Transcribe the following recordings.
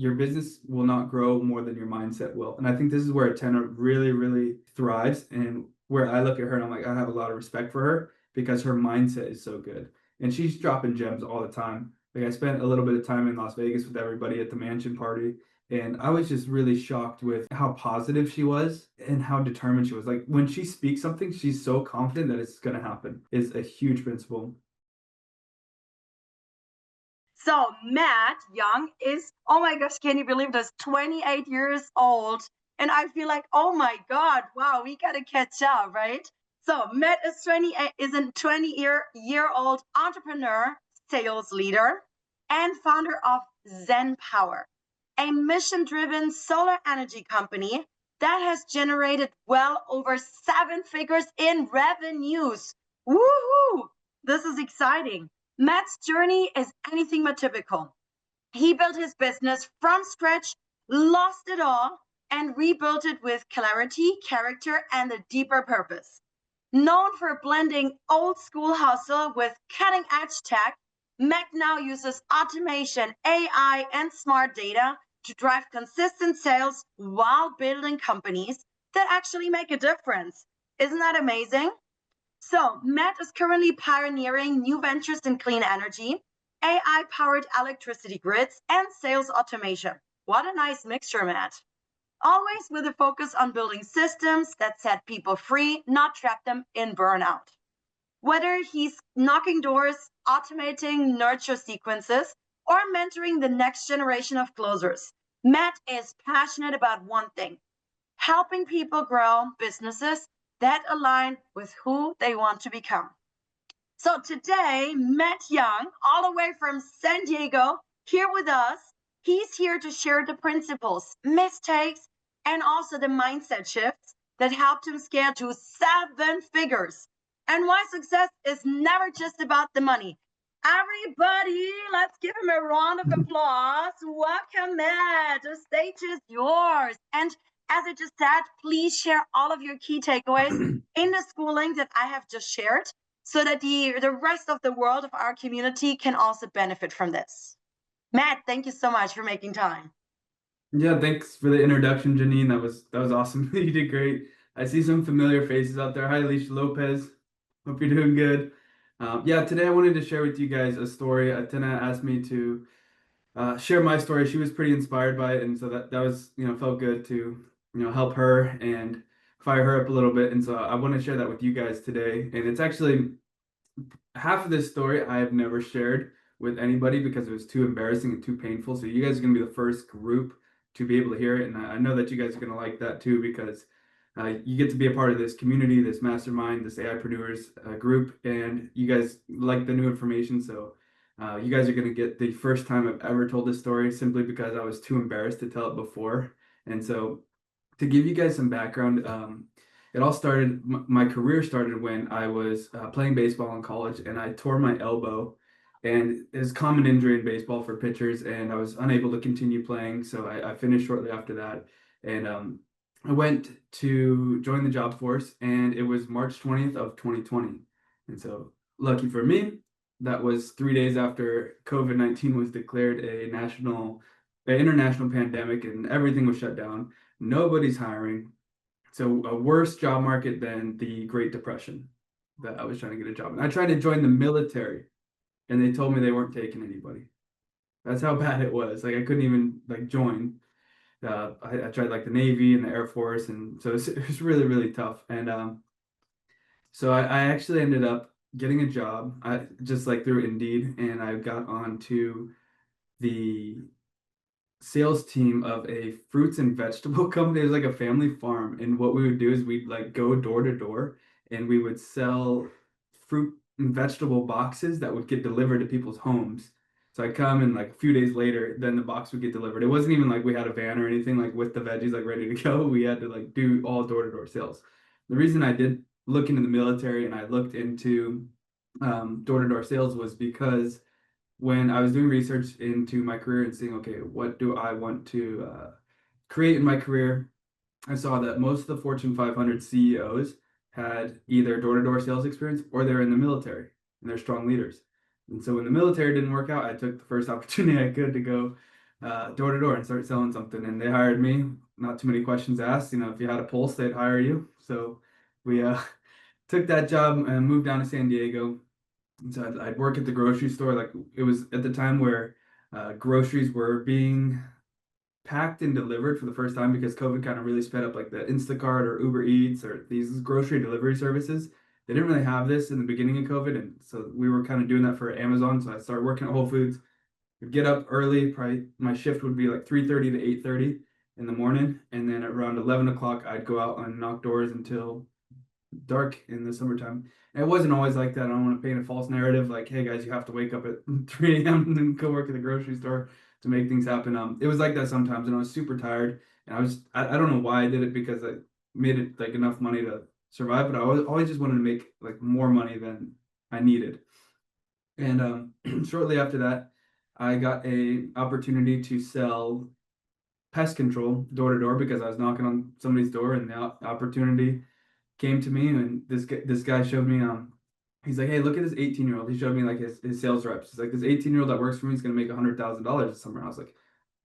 your business will not grow more than your mindset will. And I think this is where Atena really, really thrives, and where I look at her and I'm like, I have a lot of respect for her because her mindset is so good. And she's dropping gems all the time. Like, I spent a little bit of time in Las Vegas with everybody at the mansion party, and I was just really shocked with how positive she was and how determined she was. Like, when she speaks something, she's so confident that it's going to happen. Is a huge principle. So Matt Young is, oh my gosh, can you believe this? 28 years old. And I feel like, oh my God, wow, we got to catch up, right? So Matt is 28, is a 20-year-old entrepreneur, sales leader, and founder of Zen Power, a mission-driven solar energy company that has generated well over 7 figures in revenues. Woohoo! This is exciting. Matt's journey is anything but typical. He built his business from scratch, lost it all, and rebuilt it with clarity, character, and a deeper purpose. Known for blending old school hustle with cutting edge tech, Matt now uses automation, AI, and smart data to drive consistent sales while building companies that actually make a difference. Isn't that amazing? So, Matt is currently pioneering new ventures in clean energy, AI powered electricity grids, and sales automation. What a nice mixture, Matt. Always with a focus on building systems that set people free, not trap them in burnout. Whether he's knocking doors, automating nurture sequences, or mentoring the next generation of closers, Matt is passionate about one thing: helping people grow businesses that align with who they want to become. So today, Matt Young, all the way from San Diego, here with us. He's here to share the principles, mistakes, and also the mindset shifts that helped him scale to 7 figures, and why success is never just about the money. Everybody, let's give him a round of applause. Welcome, Matt. The stage is yours. And as I just said, please share all of your key takeaways in the Skool link that I have just shared, so that the rest of the world of our community can also benefit from this. Matt, thank you so much for making time. Yeah, thanks for the introduction, Janine. That was awesome. You did great. I see some familiar faces out there. Hi, Alicia Lopez. Hope you're doing good. Yeah, today I wanted to share with you guys a story. Atena asked me to share my story. She was pretty inspired by it, and so that was, felt good to, help her and fire her up a little bit. And so I want to share that with you guys today. And it's actually half of this story I have never shared with anybody because it was too embarrassing and too painful. So you guys are going to be the first group to be able to hear it. And I know that you guys are going to like that too, because you get to be a part of this community, this mastermind, this AIpreneurs group, and you guys like the new information. So you guys are going to get the first time I've ever told this story, simply because I was too embarrassed to tell it before. And so to give you guys some background, it all started, my career started when I was playing baseball in college, and I tore my elbow. And it's a common injury in baseball for pitchers, and I was unable to continue playing. So I finished shortly after that. And I went to join the job force, and it was March 20th of 2020. And so lucky for me, that was 3 days after COVID-19 was declared an international pandemic, and everything was shut down. Nobody's hiring. So a worse job market than the Great Depression that I was trying to get a job. And I tried to join the military, and they told me they weren't taking anybody. That's how bad it was. Like, I couldn't even join. I tried like the Navy and the Air Force, and so it was really, really tough. And so I actually ended up getting a job, just like through Indeed, and I got onto the sales team of a fruits and vegetable company. It was like a family farm, and what we would do is we'd go door to door, and we would sell fruit and vegetable boxes that would get delivered to people's homes. So I'd come, and like a few days later, then the box would get delivered. It wasn't even like we had a van or anything like with the veggies ready to go. We had to do all door to door sales. The reason I did look into the military and I looked into door to door sales was because when I was doing research into my career and seeing, okay, what do I want to create in my career, I saw that most of the Fortune 500 CEOs had either door-to-door sales experience or they're in the military and they're strong leaders. And so when the military didn't work out, I took the first opportunity I could to go door to door and start selling something. And they hired me. Not too many questions asked. You know, if you had a pulse, they'd hire you. So we took that job and moved down to San Diego. And so I'd work at the grocery store. Like it was at the time where groceries were being packed and delivered for the first time because COVID kind of really sped up like the Instacart or Uber Eats or these grocery delivery services. They didn't really have this in the beginning of COVID, and so we were kind of doing that for Amazon. So I started working at Whole Foods. Would get up early, probably my shift would be like 3:30 to 8:30 in the morning, and then at around 11 o'clock I'd go out and knock doors until dark in the summertime. And it wasn't always like that. I don't want to paint a false narrative like, hey guys, you have to wake up at 3 a.m. and go work at the grocery store to make things happen. It was like that sometimes, and I was super tired. And I don't know why I did it because I made it like enough money to survive, but I always just wanted to make like more money than I needed. And shortly after that, I got a opportunity to sell pest control door to door because I was knocking on somebody's door, and the opportunity came to me, and this guy showed me he's like, hey, look at this 18-year-old. He showed me like his sales reps. He's like, this 18-year-old that works for me is gonna make $100,000 this summer. I was like,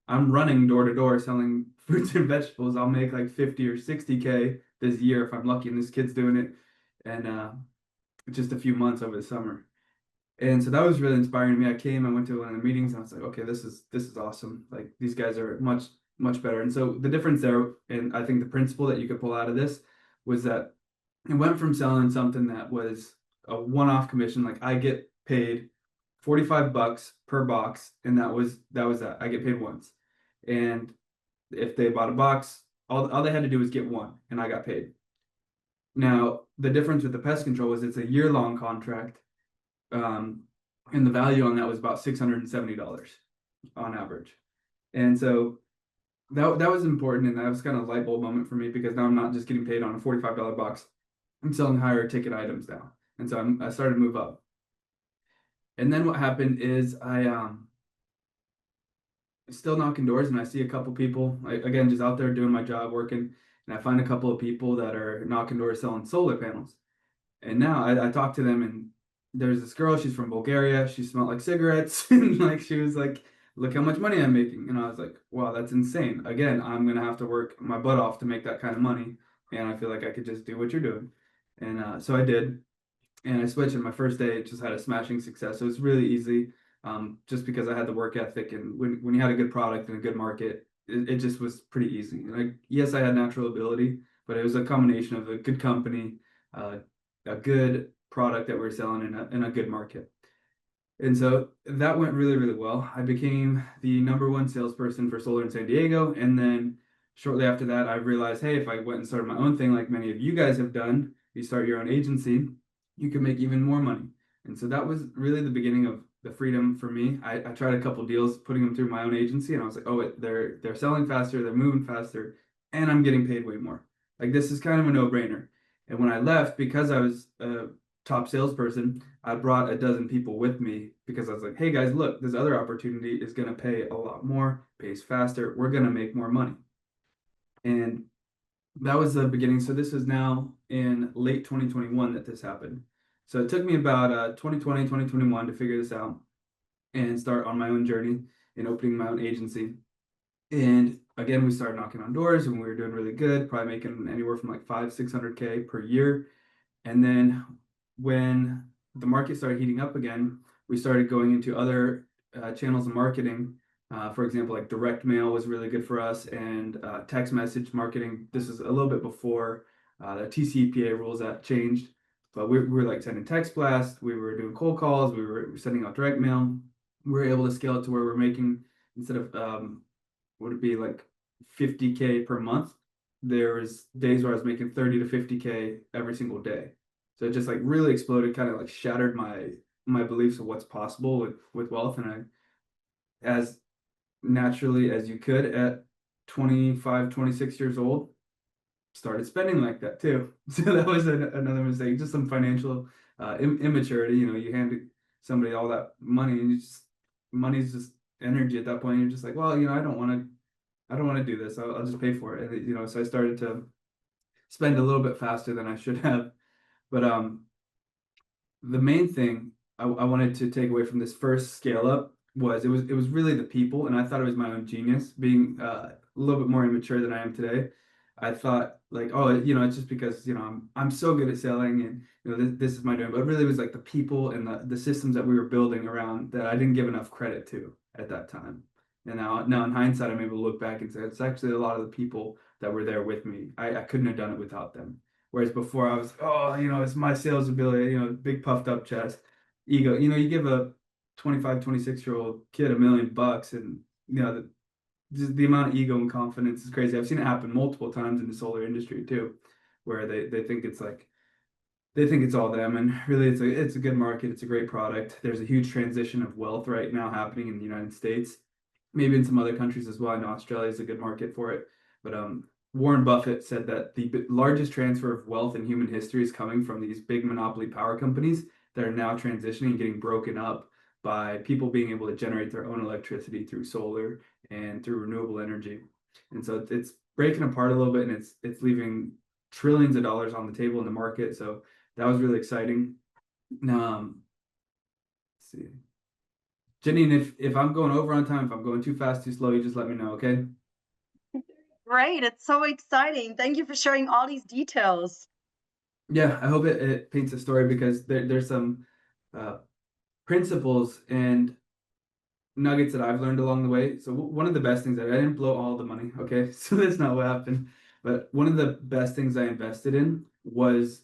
I'm running door to door selling fruits and vegetables. I'll make like 50 or 60K this year if I'm lucky, and this kid's doing it and just a few months over the summer. And so that was really inspiring to me. I went to one of the meetings, and I was like, okay, this is awesome. Like these guys are much better. And so the difference there, and I think the principle that you could pull out of this was that it went from selling something that was a one-off commission, like I get paid $45 per box, and that. I get paid once. And if they bought a box, all they had to do was get one, and I got paid. Now, the difference with the pest control is it's a year-long contract, and the value on that was about $670 on average. And so that was important, and that was kind of a light bulb moment for me because now I'm not just getting paid on a $45 box. I'm selling higher ticket items now. And so I started to move up. And then what happened is I still knocking doors, and I see a couple people, again, just out there doing my job, working, and I find a couple of people that are knocking doors selling solar panels. And now I talk to them, and there's this girl, she's from Bulgaria. She smelled like cigarettes, and like she was like, look how much money I'm making. And I was like, wow, that's insane. Again, I'm gonna have to work my butt off to make that kind of money. And I feel like I could just do what you're doing. And so I did. And I switched, and my first day it just had a smashing success. So it was really easy, just because I had the work ethic, and when you had a good product and a good market, it just was pretty easy. Like, yes, I had natural ability, but it was a combination of a good company, uh, a good product that we were selling in a good market. And so that went really, really well. I became the number one salesperson for solar in San Diego. And then shortly after that, I realized, hey, if I went and started my own thing, like many of you guys have done, you start your own agency, you can make even more money. And so that was really the beginning of the freedom for me. I tried a couple deals, putting them through my own agency, and I was like, oh, they're selling faster, they're moving faster, and I'm getting paid way more. Like this is kind of a no-brainer. And when I left, because I was a top salesperson, I brought a dozen people with me because I was like, hey guys, look, this other opportunity is going to pay a lot more, pays faster, we're going to make more money. And that was the beginning. So this is now in late 2021 that this happened. So it took me about 2020, 2021 to figure this out and start on my own journey in opening my own agency. And again, we started knocking on doors, and we were doing really good, probably making anywhere from like 500-600K per year. And then when the market started heating up again, we started going into other channels of marketing. For example, like direct mail was really good for us, and text message marketing. This is a little bit before the TCPA rules that changed, but we were like sending text blasts, we were doing cold calls, we were sending out direct mail. We were able to scale it to where we're making, instead of would it be like 50K per month, there was days where I was making 30 to 50K every single day. So it just like really exploded, kind of like shattered my beliefs of what's possible with wealth. And I, as naturally as you could at 25, 26 years old, started spending like that too. So that was another mistake, just some financial immaturity. You know, you hand somebody all that money, and money's just energy at that point. You're just like, well, you know, I don't want to do this. I'll just pay for it. And, you know, so I started to spend a little bit faster than I should have. But the main thing I wanted to take away from this first scale up it was really the people, and I thought it was my own genius. Being a little bit more immature than I am today, I thought like, oh, it's just because I'm so good at selling, and this is my doing. But really, it was like the people and the systems that we were building around that I didn't give enough credit to at that time. And now in hindsight, I'm able to look back and say it's actually a lot of the people that were there with me. I couldn't have done it without them. Whereas before, I was, oh, it's my sales ability, big puffed up chest, ego. You give a 25, 26-year-old kid $1 million, and just the amount of ego and confidence is crazy. I've seen it happen multiple times in the solar industry too, where they think it's like they think it's all them, and really it's a good market, it's a great product. There's a huge transition of wealth right now happening in the United States, maybe in some other countries as well. I know Australia is a good market for it, but Warren Buffett said that the largest transfer of wealth in human history is coming from these big monopoly power companies that are now transitioning and getting broken up by people being able to generate their own electricity through solar and through renewable energy. And so it's breaking apart a little bit, and it's leaving trillions of dollars on the table in the market. So that was really exciting. Let's see. Janine, if I'm going over on time, if I'm going too fast, too slow, you just let me know, okay? Great. It's so exciting. Thank you for sharing all these details. Yeah, I hope it paints a story, because there's some uh, principles and nuggets that I've learned along the way. So one of the best things, I didn't blow all the money, okay? So that's not what happened. But one of the best things I invested in was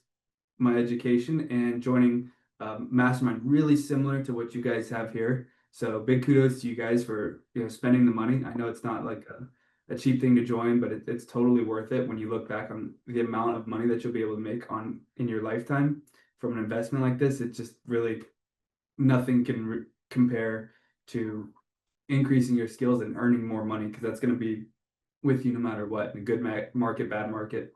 my education and joining Mastermind, really similar to what you guys have here. So big kudos to you guys for spending the money. I know it's not like a cheap thing to join, but it's totally worth it when you look back on the amount of money that you'll be able to make in your lifetime from an investment like this. It's just really nothing can compare to increasing your skills and earning more money, because that's going to be with you no matter what. In a good market, bad market,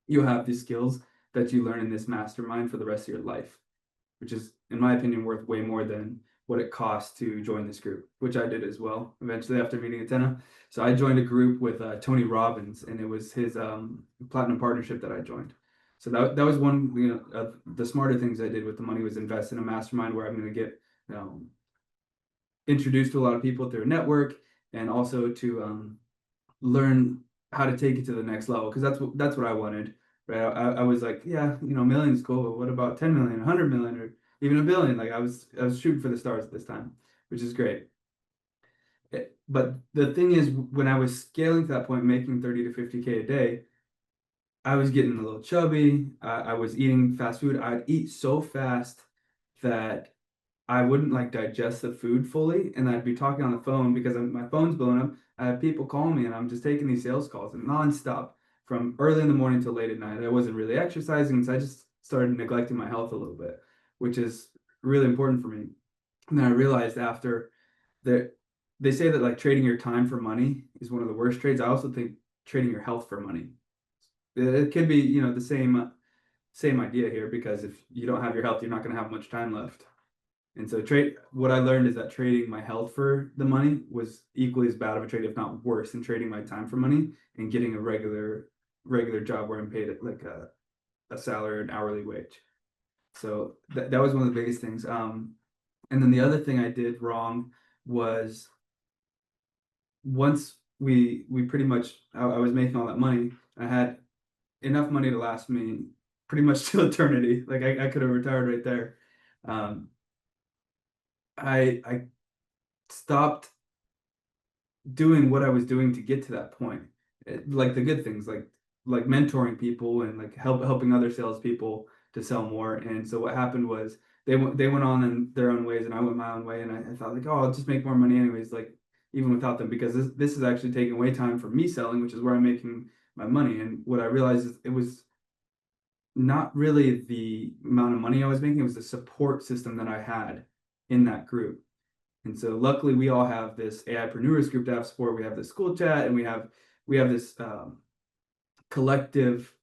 you'll have these skills that you learn in this mastermind for the rest of your life, which is, in my opinion, worth way more than what it costs to join this group, which I did as well eventually after meeting Atena. So I joined a group with Tony Robbins, and it was his platinum partnership that I joined. So that was one of the smarter things I did with the money, was invest in a mastermind where I'm going to get introduced to a lot of people through a network, and also to learn how to take it to the next level, because that's what I wanted, right? I was like, yeah, million is cool, but what about 10 million, 100 million, or even a billion? Like I was shooting for the stars at this time, which is great. But the thing is, when I was scaling to that point, making 30 to 50K a day, I was getting a little chubby. I was eating fast food. I'd eat so fast that I wouldn't like digest the food fully, and I'd be talking on the phone because my phone's blowing up. I have people calling me, and I'm just taking these sales calls and nonstop from early in the morning till late at night. I wasn't really exercising, so I just started neglecting my health a little bit, which is really important for me. And then I realized after that, they say that like trading your time for money is one of the worst trades. I also think trading your health for money. It could be, the same idea here, because if you don't have your health, you're not going to have much time left. And so what I learned is that trading my health for the money was equally as bad of a trade, if not worse, than trading my time for money and getting a regular job where I'm paid at like a salary or an hourly wage. So that was one of the biggest things. And then the other thing I did wrong was, once we pretty much, I was making all that money, I had enough money to last me pretty much till eternity. Like I could have retired right there. Um, I stopped doing what I was doing to get to that point. Like the good things, like mentoring people and like helping other salespeople to sell more. And so what happened was, they went on in their own ways, and I went my own way. And I thought like, oh, I'll just make more money anyways, like even without them, because this is actually taking away time from me selling, which is where I'm making my money. And what I realized is, it was not really the amount of money I was making, it was the support system that I had in that group. And so luckily we all have this AIpreneurs group to have support. We have this Skool chat, and we have this collective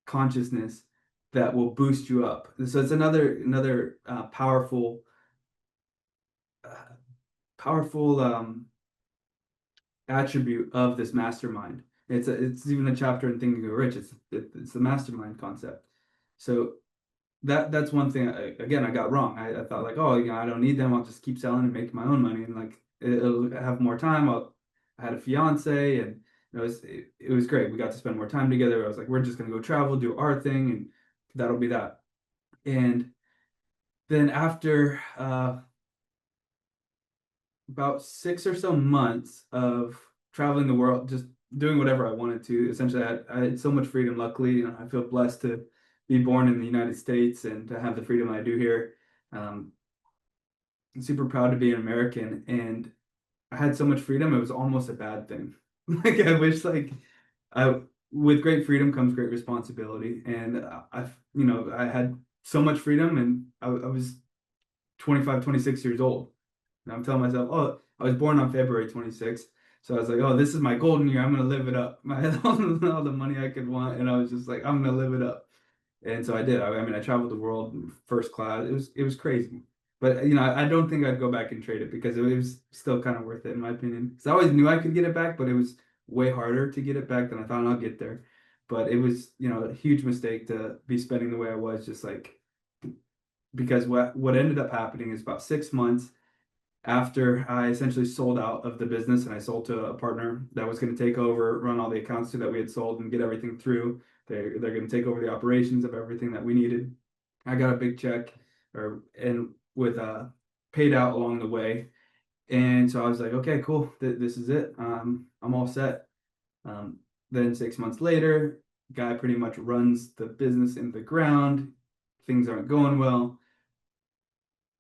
consciousness that will boost you up. And so it's another powerful attribute of this mastermind. It's even a chapter in Thinking and Grow Rich. It's the mastermind concept. So that's one thing again I got wrong. I thought like, oh, I don't need them. I'll just keep selling and make my own money, and like it'll have more time. I had a fiance, and it was great. We got to spend more time together. I was like, we're just gonna go travel, do our thing, and that'll be that. And then after about 6 or so months of traveling the world, just doing whatever I wanted to. Essentially, I had so much freedom. Luckily, I feel blessed to be born in the United States and to have the freedom I do here. Um, I'm super proud to be an American, and I had so much freedom, it was almost a bad thing. Like I wish, like I with great freedom comes great responsibility, and I had so much freedom, and I was 25, 26 years old. And I'm telling myself, oh, I was born on February 26th. So I was like, oh, this is my golden year. I'm going to live it up. I had all the money I could want. And I was just like, I'm going to live it up. And so I did. I mean, I traveled the world in first class. It was crazy. But, I don't think I'd go back and trade it because it was still kind of worth it, in my opinion. Because I always knew I could get it back, but it was way harder to get it back than I thought. And I'll get there. But it was, a huge mistake to be spending the way I was, just like, because what ended up happening is about 6 months after I essentially sold out of the business and I sold to a partner that was going to take over, run all the accounts that we had sold and get everything through. They're going to take over the operations of everything that we needed. I got a big check and with paid out along the way. And so I was like, okay, cool. This is it. I'm all set. Um, then 6 months later, guy pretty much runs the business into the ground. Things aren't going well.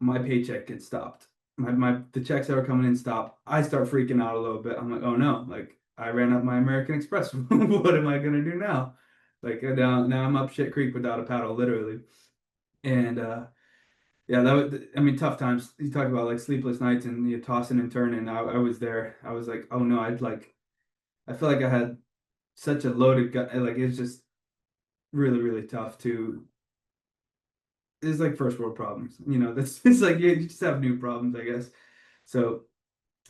My paycheck gets stopped. The checks that are coming in stop. I start freaking out a little bit. I'm like, oh no, like I ran up my American Express. What am I gonna do now? Like now I'm up shit creek without a paddle, literally. And yeah, I mean, tough times. You talk about like sleepless nights and you tossing and turning. I was there. I was like, oh no, I feel like I had such a loaded gut. Like it's just really, really tough to it's like first world problems. That's it's like you just have new problems, I guess. So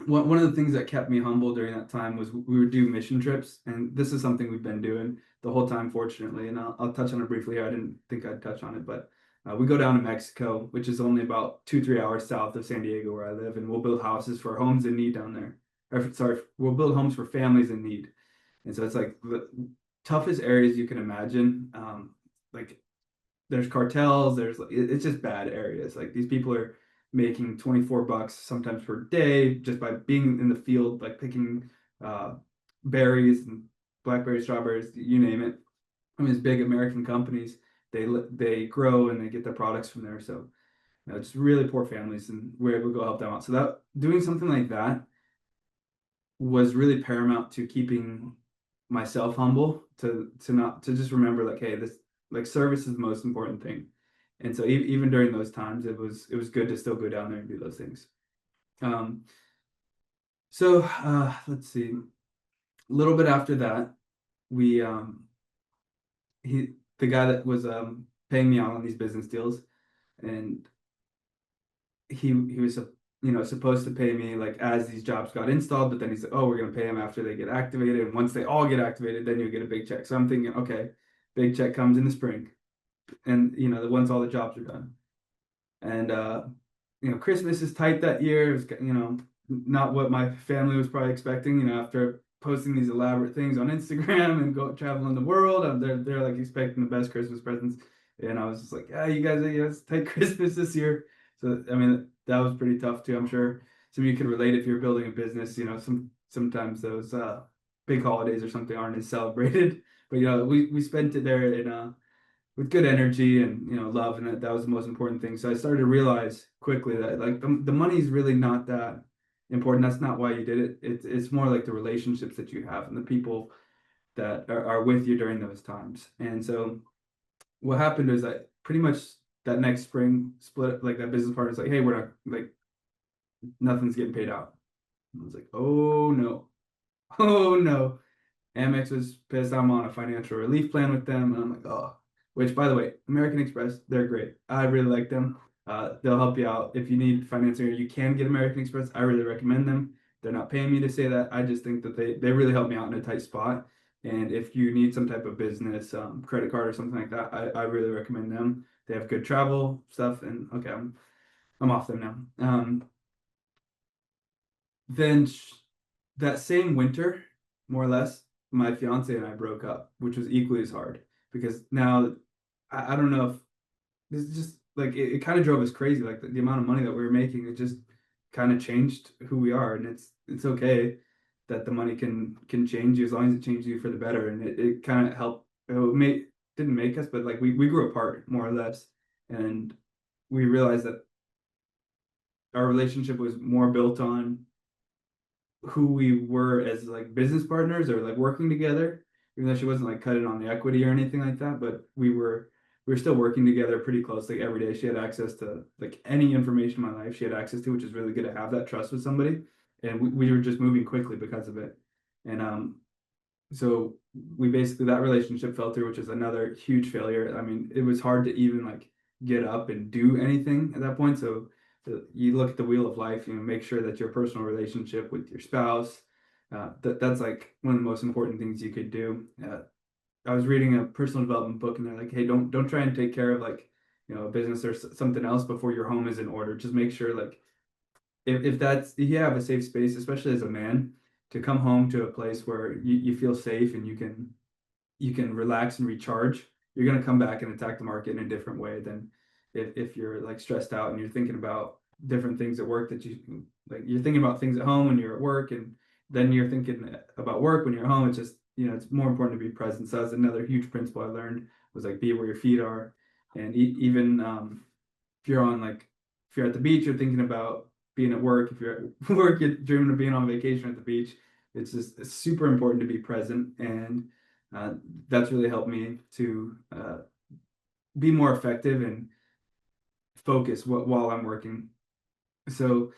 one of the things that kept me humble during that time was we would do mission trips, and this is something we've been doing the whole time, fortunately. And I'll touch on it briefly here. I didn't think I'd touch on it, but we go down to Mexico, which is only about 2, 3 hours south of San Diego, where I live, and we'll build houses for homes in need down there. Or sorry, we'll build homes for families in need. And so it's like the toughest areas you can imagine. Like there's cartels, it's just bad areas. Like these people are making 24 bucks sometimes per day just by being in the field, like picking uh, berries and blackberries, strawberries, you name it. I mean, these big American companies, they grow and they get their products from there. So it's really poor families, and we're able to go help them out. So that doing something like that was really paramount to keeping myself humble, to not to just remember like, hey, this like service is the most important thing. And so even during those times, it was good to still go down there and do those things. um so let's see, a little bit after that, we he the guy that was paying me out on these business deals, and he was supposed to pay me like as these jobs got installed, but then he said, oh, we're going to pay them after they get activated, and once they all get activated, then you'll get a big check. So I'm thinking, okay, big check comes in the spring, and once all the jobs are done. And Christmas is tight that year. It was, not what my family was probably expecting, after posting these elaborate things on Instagram and go traveling the world, and they're like expecting the best Christmas presents. And I was just like, yeah, you guys, it's tight Christmas this year. So I mean, that was pretty tough too. I'm sure some of you can relate if you're building a business. Sometimes those big holidays or something aren't as celebrated. But we spent it there in with good energy and love, and that was the most important thing. So I started to realize quickly that like the money is really not that important. That's not why you did it. It's more like the relationships that you have and the people that are with you during those times. And so what happened is that pretty much that next spring split, like that business partner's like, hey, we're not like nothing's getting paid out. And I was like, oh no, oh no. Amex was pissed. I'm on a financial relief plan with them, and I'm like, oh. Which, by the way, American Express, they're great. I really like them. They'll help you out if you need financing, or you can get American Express. I really recommend them. They're not paying me to say that. I just think that they really help me out in a tight spot. And if you need some type of business credit card or something like that, I really recommend them. they have good travel stuff, and okay, I'm off them now. Then that same winter, more or less, my fiance and I broke up, which was equally as hard because now I don't know if this is just like it kind of drove us crazy. Like the amount of money that we were making, it just kind of changed who we are, and it's okay that the money can change you as long as it changes you for the better. And it kind of helped. It didn't make us, but like we grew apart more or less, and we realized that our relationship was more built on who we were as like business partners or like working together, even though she wasn't like cutting on the equity or anything like that, but we were still working together pretty closely every day. She had access to like any information in my life she had access to, which is really good to have that trust with somebody. And we were just moving quickly because of it. And so we basically that relationship fell through, which is another huge failure. I mean, it was hard to even like get up and do anything at that point. So you look at the wheel of life, make sure that your personal relationship with your spouse, that's like one of the most important things you could do. I was reading a personal development book, and they're like, hey, don't try and take care of like a business or something else before your home is in order. Just make sure like if you have a safe space, especially as a man, to come home to a place where you feel safe and you can relax and recharge, you're going to come back and attack the market in a different way than if you're like stressed out and you're thinking about different things at work that you're thinking about things at home when you're at work, and then you're thinking about work when you're at home. It's just, it's more important to be present. So that's another huge principle I learned, was like be where your feet are. And even if you're on like, if you're at the beach, you're thinking about being at work. If you're at work, you're dreaming of being on vacation at the beach. It's super important to be present. And uh, that's really helped me to be more effective and focus while I'm working. So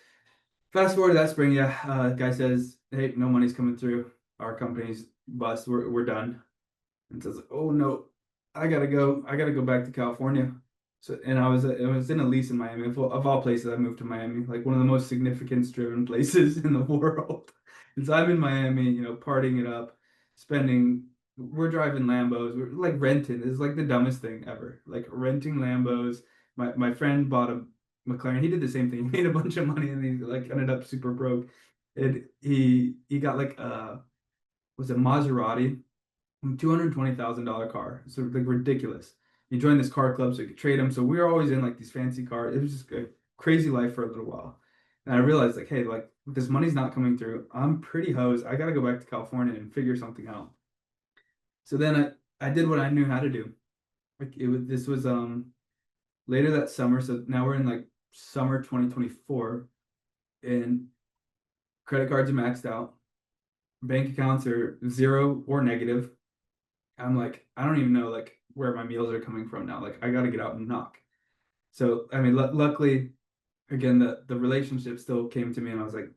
fast forward to that spring, yeah, guy says, "Hey, no money's coming through. Our company's bust. We're done." And says, "Oh no, I gotta go. I gotta go back to California." So, and I was in a lease in Miami. Of all places, I moved to Miami, like one of the most significance-driven places in the world. And so I'm in Miami, partying it up, spending. We're driving Lambos. We're like renting. It's like the dumbest thing ever. Like renting Lambos. My friend bought a McLaren. He did the same thing. He made a bunch of money and he like ended up super broke. And he got like was a Maserati, $220,000 car. So like ridiculous. He joined this car club so he could trade them. So we were always in like these fancy cars. It was just a crazy life for a little while. And I realized like, hey, like this money's not coming through. I'm pretty hosed. I gotta go back to California and figure something out. So then I did what I knew how to do. Like this was later that summer. So now we're in like summer 2024, and credit cards are maxed out. Bank accounts are zero or negative. I'm like, I don't even know like where my meals are coming from now. Like I got to get out and knock. So I mean, luckily, again, the relationship still came to me, and I was like,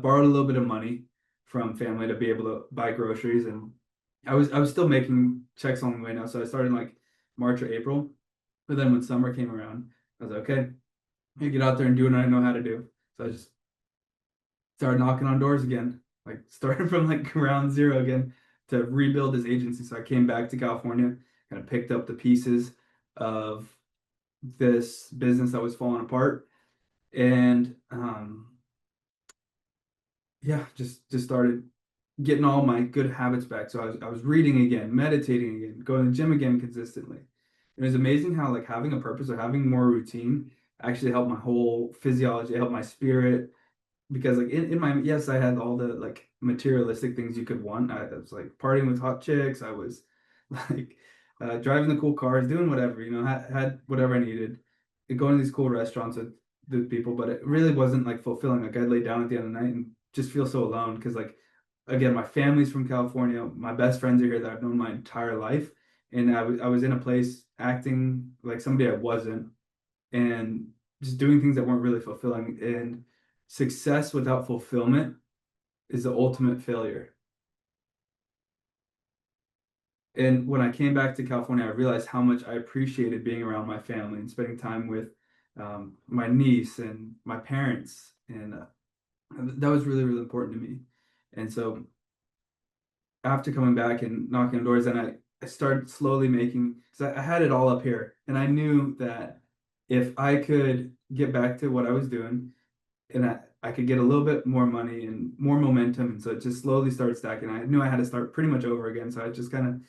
borrowed a little bit of money from family to be able to buy groceries, and I was still making checks on the way now. So I started in like March or April, but then when summer came around, I was like, okay, I get out there and do what I know how to do. So I just started knocking on doors again, like starting from like ground zero again to rebuild this agency. So I came back to California, kind of picked up the pieces of this business that was falling apart, and yeah, just started getting all my good habits back. So I was reading again, meditating again, going to the gym again consistently. It was amazing how like having a purpose or having more routine actually helped my whole physiology, helped my spirit, because like in my, yes, I had all the like materialistic things you could want. I was like partying with hot chicks. I was like driving the cool cars, doing whatever, had whatever I needed, and going to these cool restaurants with the people, but it really wasn't like fulfilling. Like I'd lay down at the end of the night and just feel so alone because like again, my family's from California. My best friends are here that I've known my entire life, and I was in a place acting like somebody I wasn't, and just doing things that weren't really fulfilling. And success without fulfillment is the ultimate failure. And when I came back to California, I realized how much I appreciated being around my family and spending time with my niece and my parents. And that was really, really important to me. And so after coming back and knocking on doors, and I started slowly making, because I had it all up here, and I knew that if I could get back to what I was doing, and I could get a little bit more money and more momentum, and so it just slowly started stacking. I knew I had to start pretty much over again, so I just kind of, I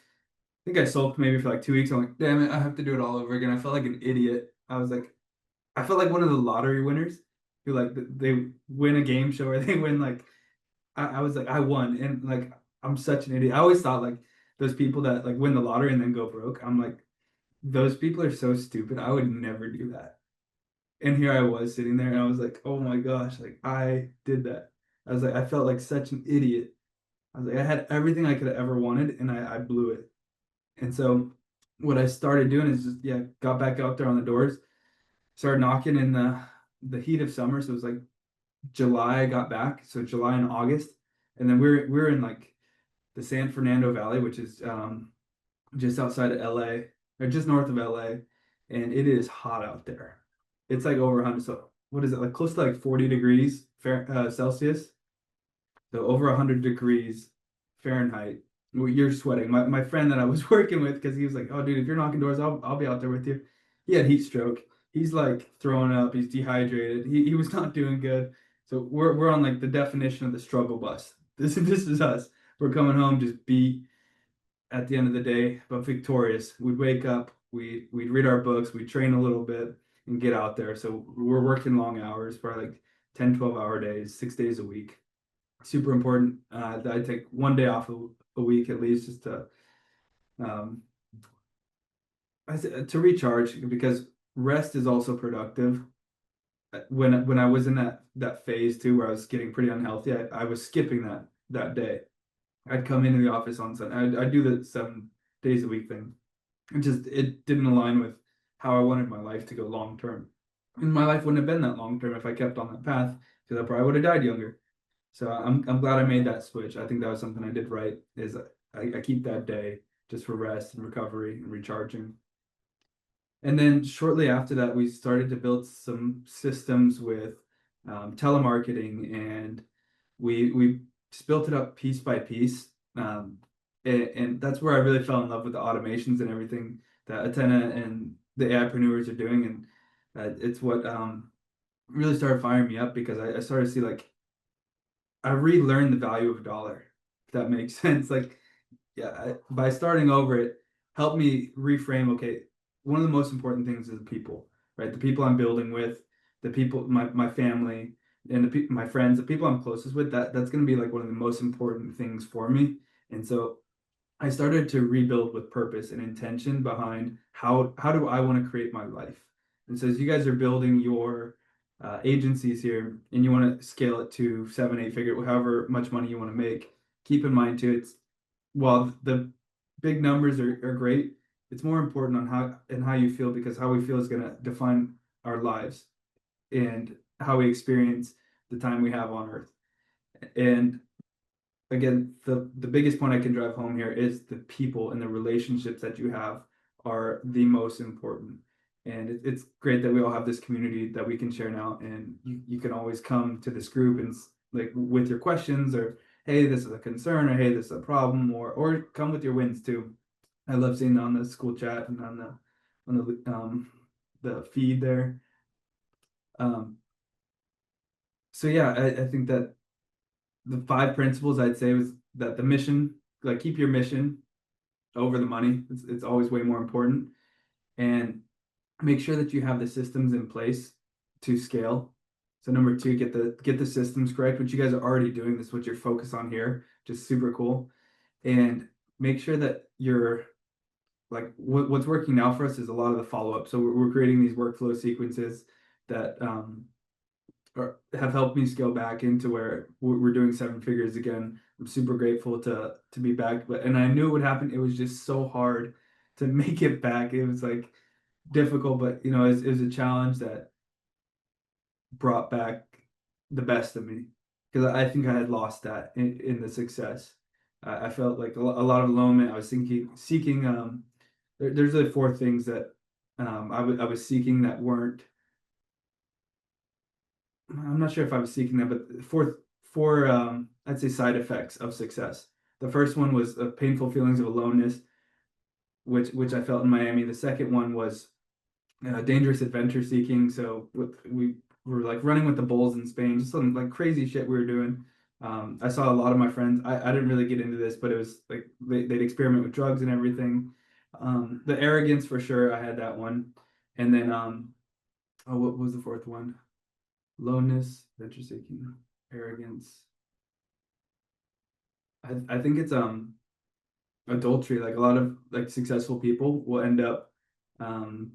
think I sulked maybe for like 2 weeks. I'm like, damn it, I have to do it all over again. I felt like an idiot. I was like, I felt like one of the lottery winners who like they win a game show or they win like I was like I won, and like I'm such an idiot. I always thought like those people that like win the lottery and then go broke. I'm like those people are so stupid. I would never do that. And here I was sitting there and I was like, oh my gosh, like I did that. I was like I felt like such an idiot. I was like I had everything I could have ever wanted and I blew it. And so what I started doing is just yeah, got back out there on the doors, started knocking in the heat of summer. So it was like July I got back, so July and August, and then we're in like the San Fernando Valley, which is just outside of LA or just north of LA, and it is hot out there. It's like over 100. So what is it like close to like 40 degrees Celsius? So over 100 degrees Fahrenheit. You're sweating. My friend that I was working with, because he was like, "Oh, dude, if you're knocking doors, I'll be out there with you." He had heat stroke. He's like throwing up. He's dehydrated. He was not doing good. So we're on like the definition of the struggle bus. This is us. We're coming home just beat at the end of the day, but victorious. We'd wake up. We'd read our books. We'd train a little bit and get out there. So we're working long hours, probably like 10, 12-hour days, 6 days a week. Super important that I take one day off a week at least, just to um, to recharge, because rest is also productive. When I was in that phase too, where I was getting pretty unhealthy, I was skipping that day. I'd come into the office on Sunday. I'd do the 7 days a week thing. It didn't align with how I wanted my life to go long term. And my life wouldn't have been that long term if I kept on that path, because I probably would have died younger. So I'm glad I made that switch. I think that was something I did right. Is I keep that day just for rest and recovery and recharging. And then shortly after that, we started to build some systems with telemarketing, and we just built it up piece by piece. And that's where I really fell in love with the automations and everything that Atena and the AIpreneurs are doing. And it's what really started firing me up, because I started to see like I relearned the value of a dollar, if that makes sense. Like, yeah, by starting over, it helped me reframe. Okay, one of the most important things is the people, right? The people I'm building with, the people, my family, and my friends, the people I'm closest with. That's going to be like one of the most important things for me. And so I started to rebuild with purpose and intention behind how do I want to create my life. And so as you guys are building your agencies here and you want to scale it to 7, 8 figure, however much money you want to make, keep in mind too, it's while the big numbers are great, it's more important on how you feel, because how we feel is going to define our lives and how we experience the time we have on earth. And again, the biggest point I can drive home here is the people and the relationships that you have are the most important. And it's great that we all have this community that we can share now, and you can always come to this group and like with your questions, or hey, this is a concern, or hey, this is a problem, or come with your wins too. I love seeing on the Skool chat and on the feed there. Um, so yeah, I think that the 5 principles I'd say was that the mission, like keep your mission over the money. It's always way more important. And make sure that you have the systems in place to scale. So number 2, get the systems correct, which you guys are already doing. This is what you're focused on here, just super cool. And make sure that you're like what's working now for us is a lot of the follow-up. So we're creating these workflow sequences that or have helped me scale back into where we're doing 7 figures again. I'm super grateful to be back, and I knew it would happen. It was just so hard to make it back. It was like difficult, but it was a challenge that brought back the best of me, because I think I had lost that in the success. I felt like a lot of alone. I was seeking. There's really 4 things that I was seeking that weren't. I'm not sure if I was seeking that, but four I'd say side effects of success. The first one was painful feelings of aloneness. which I felt in Miami. The second one was dangerous adventure seeking. So we were like running with the bulls in Spain, just some like crazy shit we were doing. I saw a lot of my friends. I didn't really get into this, but it was like they'd experiment with drugs and everything. The arrogance for sure, I had that one. And then oh, what was the fourth one? Lowness, adventure seeking, arrogance. I think it's adultery. Like a lot of like successful people will end up um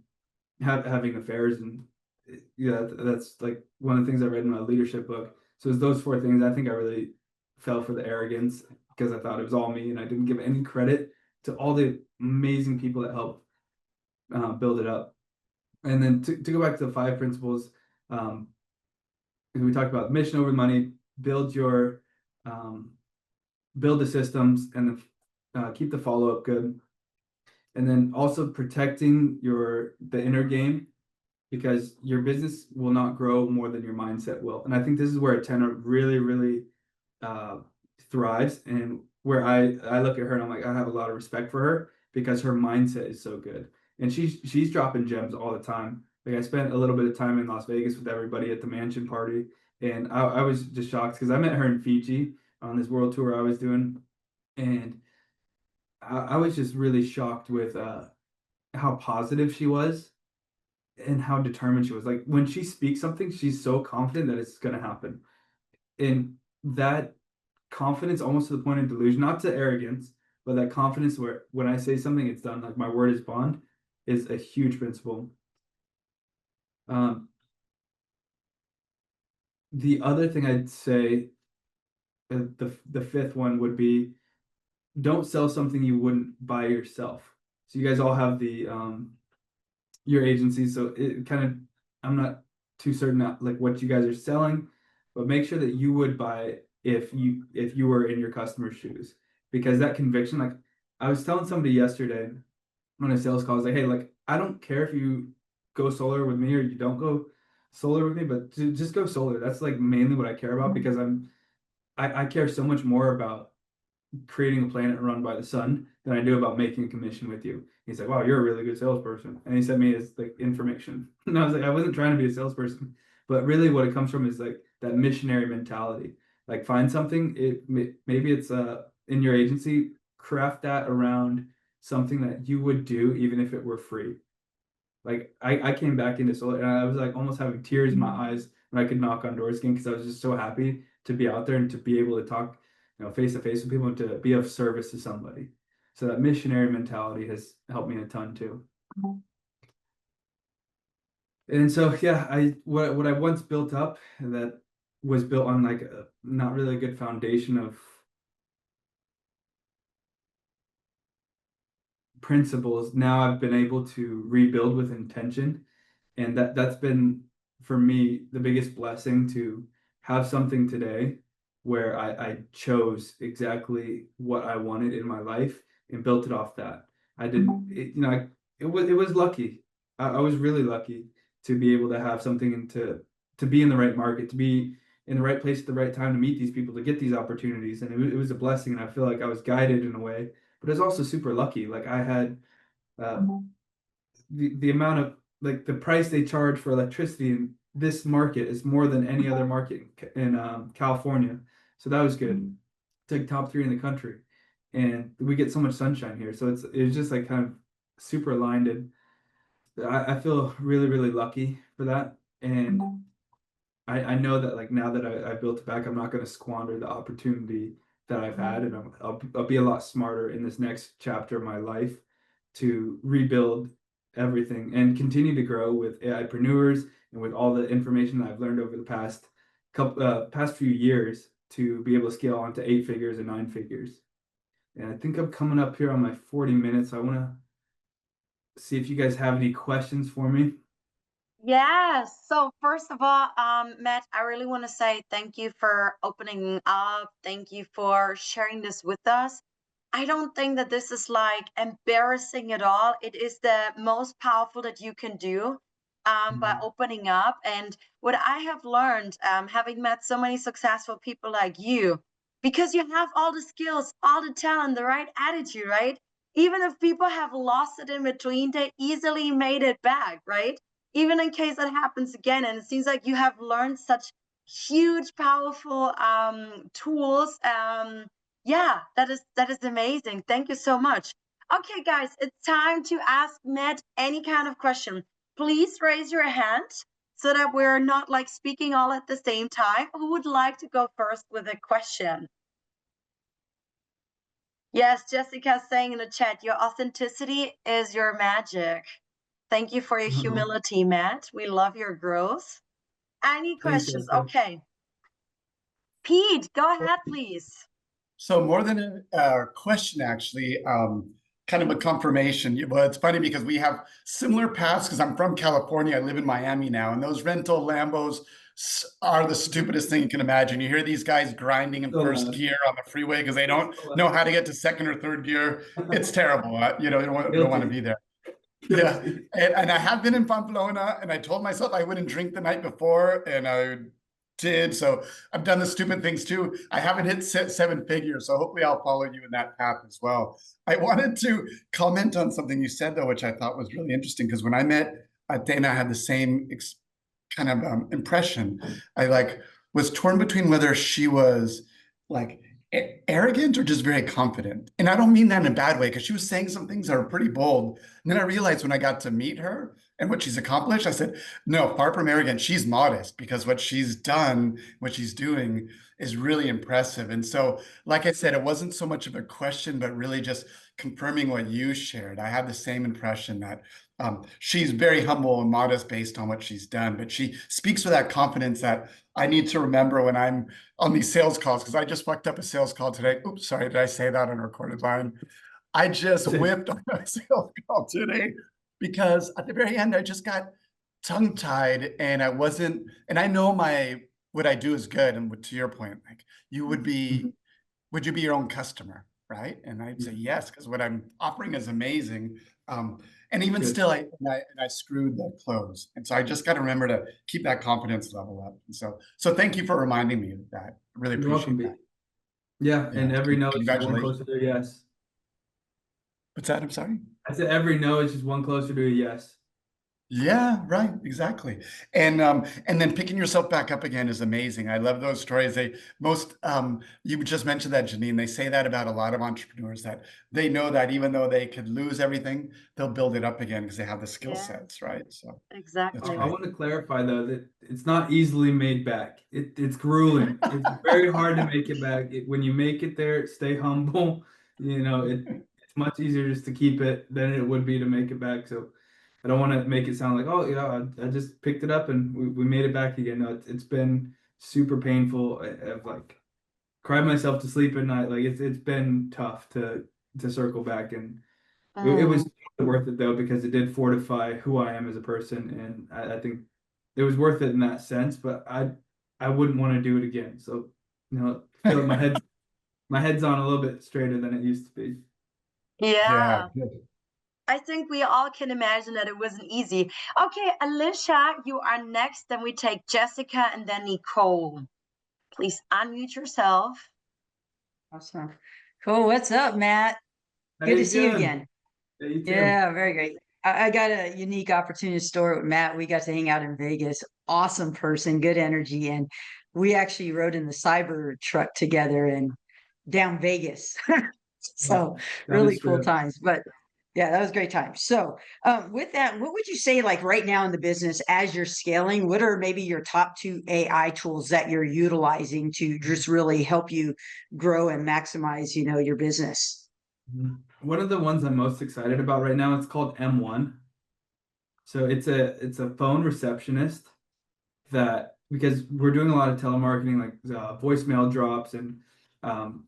having affairs, and yeah, that's like one of the things I read in my leadership book. So it's those four things. I think I really fell for the arrogance because I thought it was all me, and I didn't give any credit to all the amazing people that helped build it up. And then to go back to the five principles, um, we talked about mission over money, build your um, build the systems, and then keep the follow up good, and then also protecting the inner game, because your business will not grow more than your mindset will. And I think this is where Atena really, really uh, thrives, and where I look at her and I'm like, I have a lot of respect for her because her mindset is so good, and she's dropping gems all the time. Like I spent a little bit of time in Las Vegas with everybody at the mansion party, and I was just shocked because I met her in Fiji on this world tour I was doing, and I was just really shocked with how positive she was and how determined she was. Like when she speaks something, she's so confident that it's going to happen. And that confidence, almost to the point of delusion, not to arrogance, but that confidence where when I say something, it's done. Like my word is bond, is a huge principle. Um, the other thing I'd say, the fifth one would be, don't sell something you wouldn't buy yourself. So you guys all have the your agency, so it kind of, I'm not too certain like what you guys are selling, but make sure that you would buy it if you were in your customer's shoes, because that conviction, like I was telling somebody yesterday on a sales call, I was like, hey, like I don't care if you go solar with me or you don't go solar with me, but just go solar. That's like mainly what I care about, because I care so much more about creating a planet run by the sun than I do about making a commission with you. He's like, wow, you're a really good salesperson. And he sent me his like information. And I was like, I wasn't trying to be a salesperson, but really what it comes from is like that missionary mentality. Like find something, maybe it's in your agency, craft that around something that you would do even if it were free. Like I came back into solar and I was like almost having tears in my eyes when I could knock on doors again, because I was just so happy to be out there and to be able to talk, face to face with people and to be of service to somebody. So that missionary mentality has helped me a ton too. And so yeah, what I once built up that was built on like a not really a good foundation of principles, now I've been able to rebuild with intention. And that's been for me the biggest blessing, to have something today where I chose exactly what I wanted in my life and built it off that. I did it, it was lucky. I was really lucky to be able to have something and to be in the right market, to be in the right place at the right time, to meet these people, to get these opportunities. And it was a blessing, and I feel like I was guided in a way, but it's also super lucky. Like I had uh, the amount of like the price they charge for electricity in this market is more than any other market in California. So that was good. It's like top three in the country, and we get so much sunshine here. So it's just like kind of super aligned, and I feel really really lucky for that. And I know that like now that I built it back, I'm not going to squander the opportunity that I've had, and I'll be a lot smarter in this next chapter of my life to rebuild everything and continue to grow with AIpreneurs and with all the information that I've learned over the past few years, to be able to scale onto 8 figures and 9 figures. And I think I'm coming up here on my 40 minutes. I want to see if you guys have any questions for me. Yes. So first of all, Matt, I really want to say thank you for opening up. Thank you for sharing this with us. I don't think that this is like embarrassing at all. It is the most powerful that you can do by Mhm. opening up. And what I have learned, having met so many successful people like you, because you have all the skills, all the talent, the right attitude, right? Even if people have lost it in between, they easily made it back, right? Even in case that happens again. And it seems like you have learned such huge, powerful tools. Yeah, that is amazing. Thank you so much. Okay, guys, it's time to ask Matt any kind of question. Please raise your hand so that we're not like speaking all at the same time. Who would like to go first with a question? Yes, Jessica's saying in the chat, your authenticity is your magic. Thank you for your humility, Matt. We love your growth. Any Thanks, questions? Jessica. Okay. Pete, go ahead, please. So more than a question, actually, kind of a confirmation. Well, it's funny because we have similar paths because I'm from California. I live in Miami now, and those rental Lambos are the stupidest thing you can imagine. You hear these guys grinding in first gear on the freeway because they don't know how to get to second or third gear. It's terrible. You know, don't want to be there. Yeah, and I have been in Pamplona, and I told myself I wouldn't drink the night before, and I did. So I've done the stupid things too. I haven't hit seven figures, so hopefully I'll follow you in that path as well. I wanted to comment on something you said though, which I thought was really interesting, because when I met Atena, I had the same kind of impression. I like was torn between whether she was like arrogant or just very confident. And I don't mean that in a bad way, because she was saying some things that are pretty bold. And then I realized when I got to meet her and what she's accomplished, I said, no, far from arrogant, she's modest, because what she's done, what she's doing is really impressive. And so, like I said, it wasn't so much of a question, but really just confirming what you shared. I had the same impression that she's very humble and modest based on what she's done, but she speaks with that confidence that I need to remember when I'm on these sales calls, because I just fucked up a sales call today. Oops, sorry, did I say that on a recorded line? I just whipped on a sales call today because at the very end, I just got tongue-tied and I wasn't, and I know what I do is good. And to your point, like you would be, would you be your own customer? Right. And I'd say yes, because what I'm offering is amazing. And even still, I screwed the close. And so I just got to remember to keep that confidence level up. And so thank you for reminding me of that. I really appreciate that. Yeah, and every no is just one closer to a yes. What's that? I'm sorry? I said every no is just one closer to a yes. Yeah, right, exactly. And then picking yourself back up again is amazing. I love those stories. You just mentioned that, Janine, they say that about a lot of entrepreneurs, that they know that even though they could lose everything, they'll build it up again because they have the skill sets, right? So exactly. I want to clarify though that it's not easily made back. It's grueling. It's very hard to make it back. When you make it there, stay humble. You know, it's much easier just to keep it than it would be to make it back. So I don't want to make it sound like, oh, yeah, I just picked it up and we made it back again. No, it's been super painful. I've like cried myself to sleep at night. Like it's been tough to circle back, and it was worth it though, because it did fortify who I am as a person, and I think it was worth it in that sense. But I wouldn't want to do it again. So you know, I feel like my head's on a little bit straighter than it used to be. Yeah. I think we all can imagine that it wasn't easy. Okay, Alicia, you are next. Then we take Jessica and then Nicole. Please unmute yourself. Awesome. Cool. What's up, Matt? Good to see you again. Yeah, very great. I got a unique opportunity to store with Matt. We got to hang out in Vegas. Awesome person, good energy. And we actually rode in the cyber truck together and down Vegas. So really cool times. But yeah, that was a great time. So with that, what would you say, like right now in the business, as you're scaling, what are maybe your top 2 AI tools that you're utilizing to just really help you grow and maximize, you know, your business? One of the ones I'm most excited about right now, it's called M1. So it's a phone receptionist that, because we're doing a lot of telemarketing, like voicemail drops, and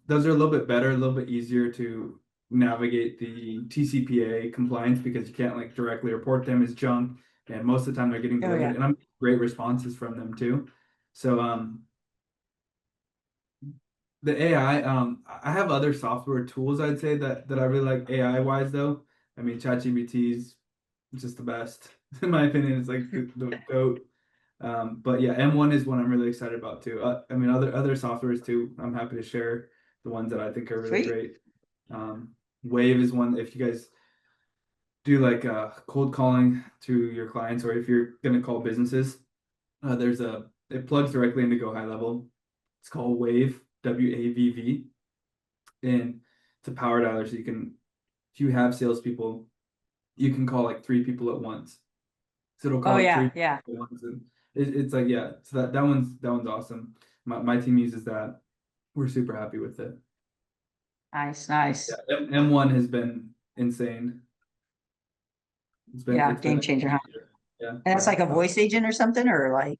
those are a little bit better, a little bit easier to navigate the TCPA compliance, because you can't like directly report them as junk, and most of the time they're getting delivered, and I'm getting great responses from them too. So the AI, I have other software tools I'd say that I really like AI wise though. I mean, ChatGPT is just the best in my opinion. It's like the goat. But yeah, M1 is one I'm really excited about too. I mean, other softwares too. I'm happy to share the ones that I think are really great. Wave is one, if you guys do like cold calling to your clients, or if you're going to call businesses, it plugs directly into Go High Level. It's called Wave, WAVV, and it's a power dialer. So if you have salespeople, you can call like 3 people at once. So it'll call like 3 people at once, and it's like, yeah. So that one's awesome. My team uses that. We're super happy with it. Nice. Yeah, M1 has been insane. It's game changer, huh? Yeah. And that's like a voice agent or something, or like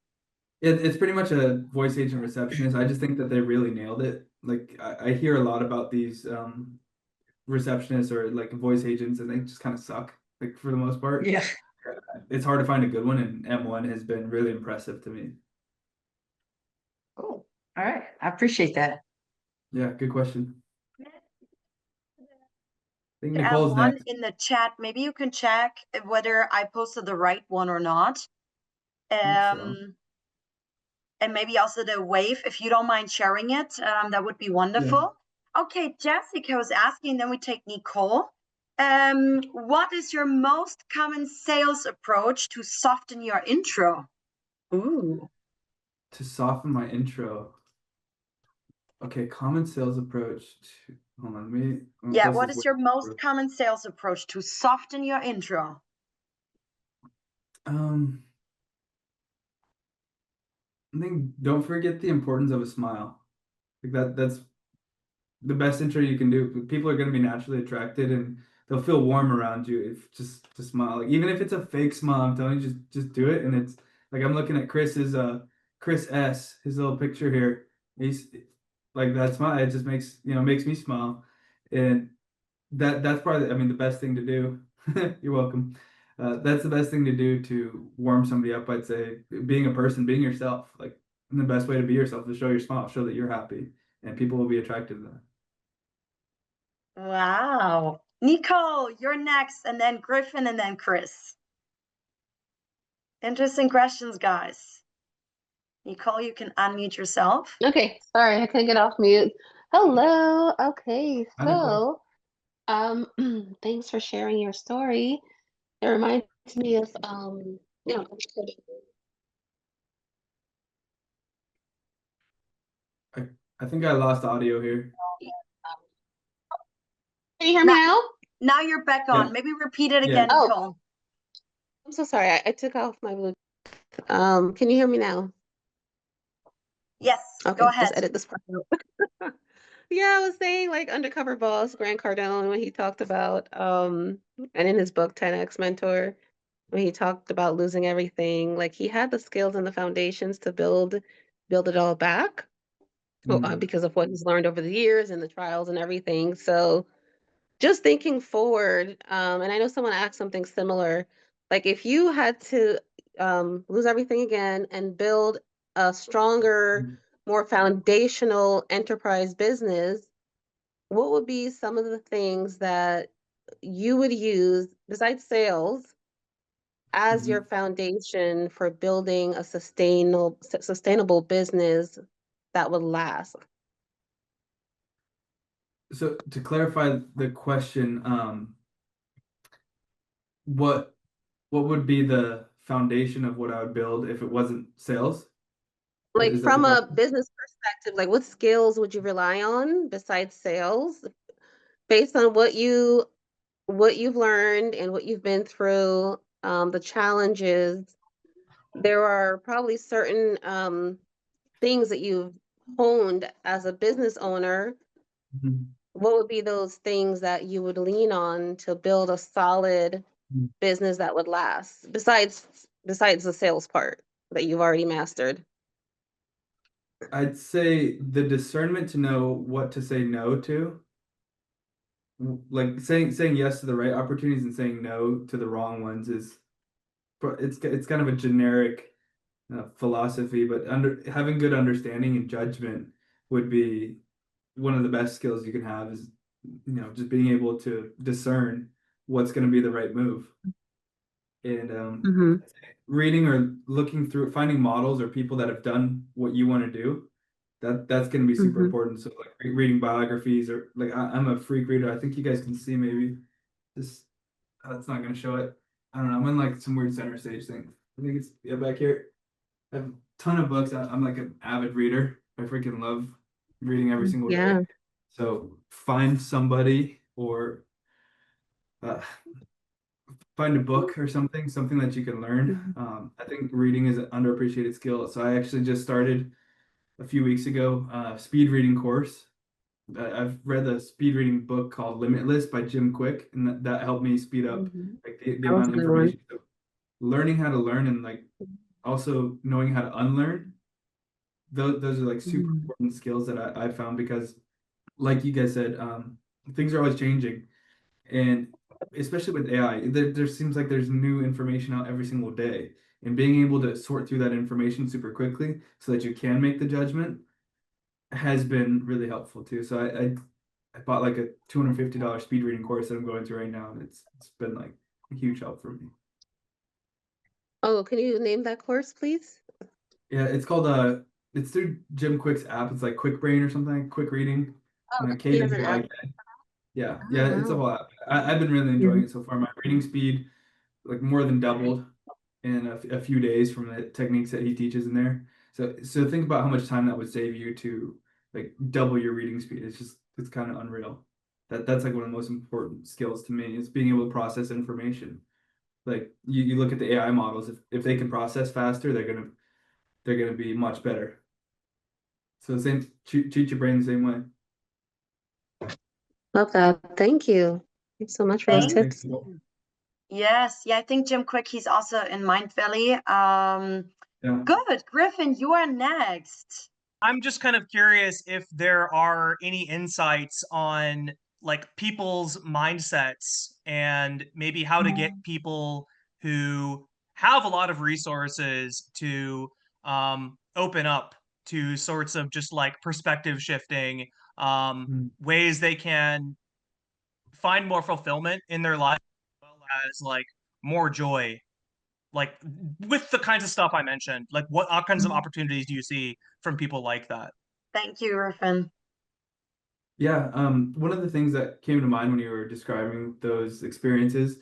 it's pretty much a voice agent receptionist. I just think that they really nailed it. Like I hear a lot about these receptionists or like voice agents, and they just kind of suck, like for the most part. Yeah. It's hard to find a good one, and M1 has been really impressive to me. Cool. All right. I appreciate that. Yeah, good question. I think I have Nicole's one next. in the chat. Maybe you can check whether I posted the right one or not. So. And maybe also the wave, if you don't mind sharing it, that would be wonderful. Yeah. Okay, Jessica was asking, then we take Nicole. What is your most common sales approach to soften your intro? Ooh. To soften my intro. Okay, common sales approach. Hold on, yeah, what is your most common sales approach to soften your intro? I think don't forget the importance of a smile. Like that's the best intro you can do. People are going to be naturally attracted, and they'll feel warm around you if just to smile. Like even if it's a fake smile, I'm telling you, just do it. And it's like I'm looking at Chris S, his little picture here. He's like that smile. It just makes me smile, and that's probably, I mean, the best thing to do. You're welcome. That's the best thing to do to warm somebody up. I'd say being a person, being yourself. Like, and the best way to be yourself is show your smile, show that you're happy, and people will be attracted to that. Wow. Nicole, you're next, and then Griffin, and then Chris. Interesting questions, guys. Nicole, you can unmute yourself. Okay, sorry, I couldn't get off mute. Hello. Okay, so thanks for sharing your story. It reminds me of I think I lost audio here. Can you hear me now? Now you're back on. Yeah. Maybe repeat it again, Nicole. Oh, I'm so sorry. I took off my Bluetooth. Can you hear me now? Yes. Okay, go ahead. Just edit this part out. Yeah, I was saying like Undercover Boss, Grant Cardone, when he talked about and in his book 10X Mentor, when he talked about losing everything, like he had the skills and the foundations to build it all back because of what he's learned over the years and the trials and everything. So just thinking forward, and I know someone asked something similar, like if you had to lose everything again and build a stronger, more foundational enterprise business, what would be some of the things that you would use besides sales as your foundation for building a sustainable business that would last? So to clarify the question, what would be the foundation of what I would build if it wasn't sales? Like from a business perspective, like what skills would you rely on besides sales based on what you've learned and what you've been through, the challenges? There are probably certain things that you've honed as a business owner. What would be those things that you would lean on to build a solid business that would last besides the sales part that you've already mastered? I'd say the discernment to know what to say no to. Like saying yes to the right opportunities and saying no to the wrong ones it's kind of a generic philosophy, but having good understanding and judgment would be one of the best skills you can have, is just being able to discern what's going to be the right move. And reading or looking through, finding models or people that have done what you want to do, that's going to be super Mhm. important. So like reading biographies, or like I'm a freak reader. I think you guys can see maybe this. It's not going to show it. I don't know. I'm in like some weird center stage thing. I think it's back here. I have a ton of books. I'm like an avid reader. I freaking love reading every single day. Yeah. So find somebody, or uh, find a book or something that you can learn. Mhm. I think reading is an underappreciated skill. So I actually just started a few weeks ago speed reading course. I've read the speed reading book called Limitless by Jim Quick, and that helped me speed up Mhm. like the That was amount a of good one. information. So learning how to learn, and like also knowing how to unlearn, those are like super Mhm. important skills that I found, because like you guys said, things are always changing. And especially with AI, there seems like there's new information out every single day. And being able to sort through that information super quickly so that you can make the judgment has been really helpful too. So I bought like a $250 speed reading course that I'm going through right now, and it's been like a huge help for me. Oh, can you name that course, please? Yeah, it's called it's through Jim Quick's app. It's like Quick Brain or something, Quick Reading. Oh, he has an app. KWIK. Yeah, Oh, it's a wow. whole app. I've been really enjoying Mhm. it so far. My reading speed like more than doubled in a few days from the techniques that he teaches in there. So think about how much time that would save you to like double your reading speed. It's kind of unreal. That's like one of the most important skills to me, is being able to process information. Like you look at the AI models, if they can process faster, they're gonna be much better. So same treat your brain the same way. Love that. Thank you. Thanks so much for those Thank Thanks. tips. you. Yes, yeah, I think Jim Quick, he's also in Mind Valley. Yeah. Good. Griffin, you are next. I'm just kind of curious if there are any insights on like people's mindsets, and maybe how to get people who have a lot of resources to open up to sorts of just like perspective shifting, Mm. ways they can find more fulfillment in their life, as well as like more joy, like with the kinds of stuff I mentioned. Like what kinds of opportunities do you see from people like that? Thank you, Griffin. Yeah, one of the things that came to mind when you were describing those experiences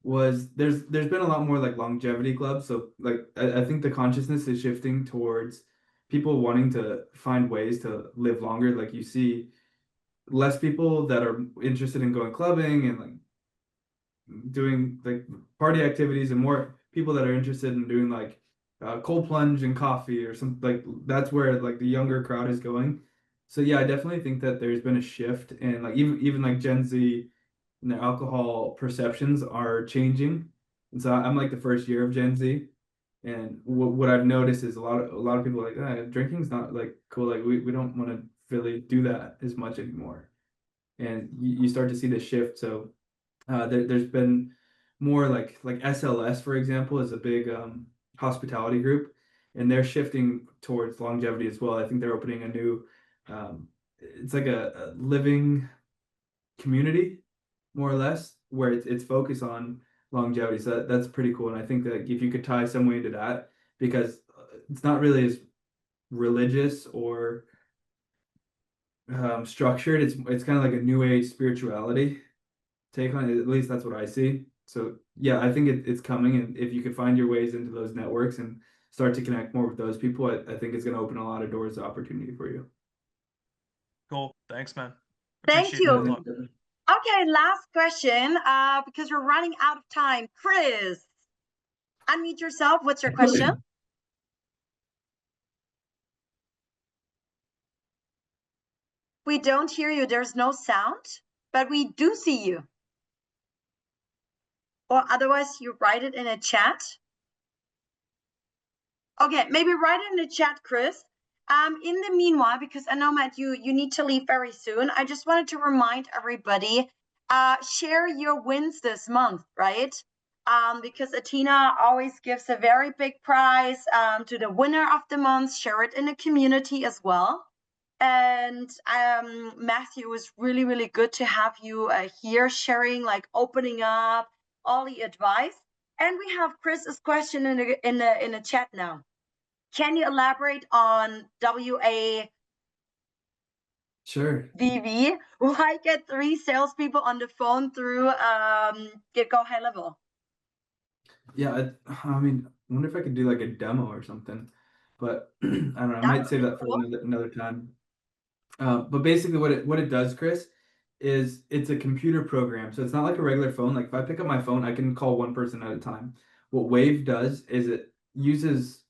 was there's been a lot more like longevity clubs. So like I think the consciousness is shifting towards people wanting to find ways to live longer. Like you see less people that are interested in going clubbing and like doing like party activities, and more people that are interested in doing like cold plunge and coffee or something. Like that's where like the younger crowd is going. So yeah, I definitely think that there's been a shift, and like even like Gen Z and their alcohol perceptions are changing. And so I'm like the first year of Gen Z, and what I've noticed is a lot of people are like, drinking's not like cool. Like we don't want to really do that as much anymore. And you start to see the shift. So there's been more like SLS, for example, is a big hospitality group, and they're shifting towards longevity as well. I think they're opening a new, it's like a living community, more or less, where it's focused on longevity. So that's pretty cool. And I think that if you could tie some way into that, because it's not really as religious or structured. It's kind of like a new age spirituality take on it. At least that's what I see. So yeah, I think it's coming, and if you could find your ways into those networks and start to connect more with those people, I think it's going to open a lot of doors of opportunity for you. Cool. Thanks, man. Thank Appreciate you. the talk. Okay, last question, because we're running out of time. Chris, unmute yourself. What's your question? We don't hear you. There's no sound, but we do see you. Or otherwise, you write it in a chat. Okay, maybe write it in the chat, Chris. In the meanwhile, because I know, Matt, you need to leave very soon, I just wanted to remind everybody, share your wins this month, right? Because Atena always gives a very big prize to the winner of the month. Share it in the community as well. And Matthew, it was really, really good to have you here sharing, like opening up all the advice. And we have Chris's question in the chat now. Can you elaborate on WA Sure. VV, will I get 3 salespeople on the phone through Get Go High Level? Yeah, I mean, I wonder if I could do like a demo or something, but I don't know. I That might would save be that for cool. another time. But basically, what it does, Chris, is it's a computer program. So it's not like a regular phone. Like if I pick up my phone, I can call one person at a time. What Wave does is it uses,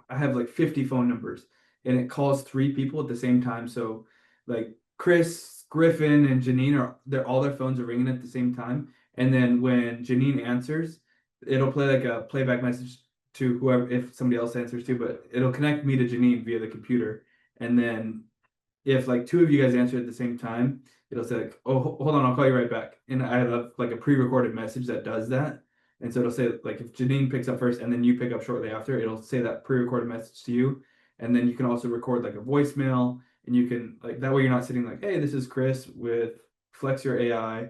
I have like 50 phone numbers, and it calls 3 people at the same time. So like Chris, Griffin, and Janine all their phones are ringing at the same time. And then when Janine answers, it'll play like a playback message to whoever, if somebody else answers too, but it'll connect me to Janine via the computer. And then if like 2 of you guys answer at the same time, it'll say like, "Oh, hold on, I'll call you right back." And I have like a pre-recorded message that does that. And so it'll say like if Janine picks up first and then you pick up shortly after, it'll say that pre-recorded message to you. And then you can also record like a voicemail, and you can like that way you're not sitting like, "Hey, this is Chris with Flex Your AI,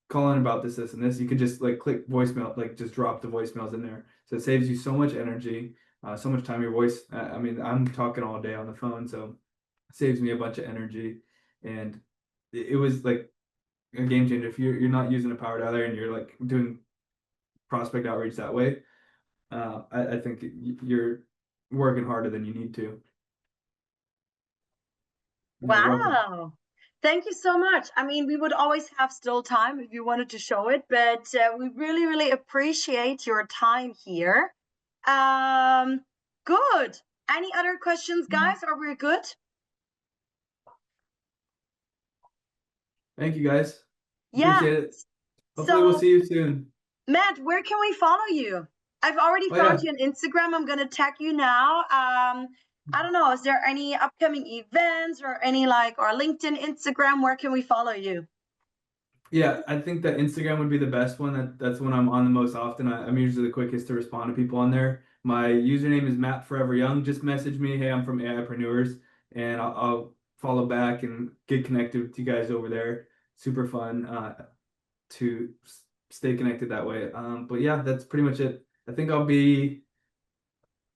calling about this, and this." You can just like click voicemail, like just drop the voicemails in there. So it saves you so much energy, so much time. Your voice, I mean, I'm talking all day on the phone, so saves me a bunch of energy. And it was like a game changer. If you're not using a power dialer and you're like doing prospect outreach that way, I think you're working harder than you need to. Yeah, you're welcome. Wow. Thank you so much. I mean, we would always have still time if you wanted to show it, but we really, really appreciate your time here. Good. Any other questions, guys? Are we good? Thank you guys. Yeah. Appreciate it. Hopefully we'll see you soon. Matt, where can we follow you? I've already found you on Instagram. I'm gonna tag you now. I don't know, is there any upcoming events or any like or LinkedIn, Instagram? Where can we follow you? Yeah, I think that Instagram would be the best one. That's when I'm on the most often. I'm usually the quickest to respond to people on there. My username is Matt Forever Young. Just message me, "Hey, I'm from AIpreneurs," and I'll follow back and get connected with you guys over there. Super fun to stay connected that way. But yeah, that's pretty much it. I think I'll be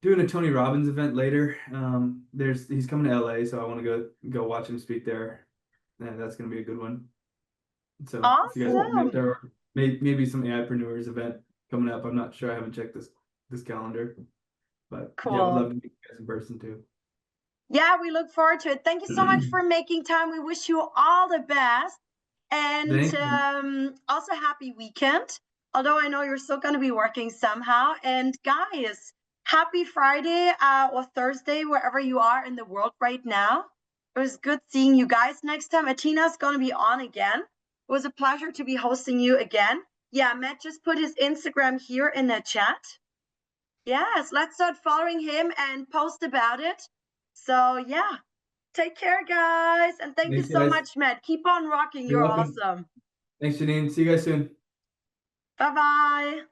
doing a Tony Robbins event later. He's coming to LA, so I want to go watch him speak there. And that's gonna be a good one. So if you guys want to there are maybe some AIpreneurs event coming up. I'm not sure. I haven't checked this calendar, but yeah, I would love to meet you guys in person too. Yeah, we look forward to it. Thank you so much for making time. We wish you all the best, and also happy weekend. Although I know you're still going to be working somehow. And guys, happy Friday or Thursday, wherever you are in the world right now. It was good seeing you guys. Next time, Atena's going to be on again. It was a pleasure to be hosting you again. Yeah, Matt just put his Instagram here in the chat. Yes, let's start following him and post about it. So yeah, take care, guys. And thank you so much, Matt. Keep on rocking. You're awesome. Thanks, Janine. See you guys soon. Bye-bye.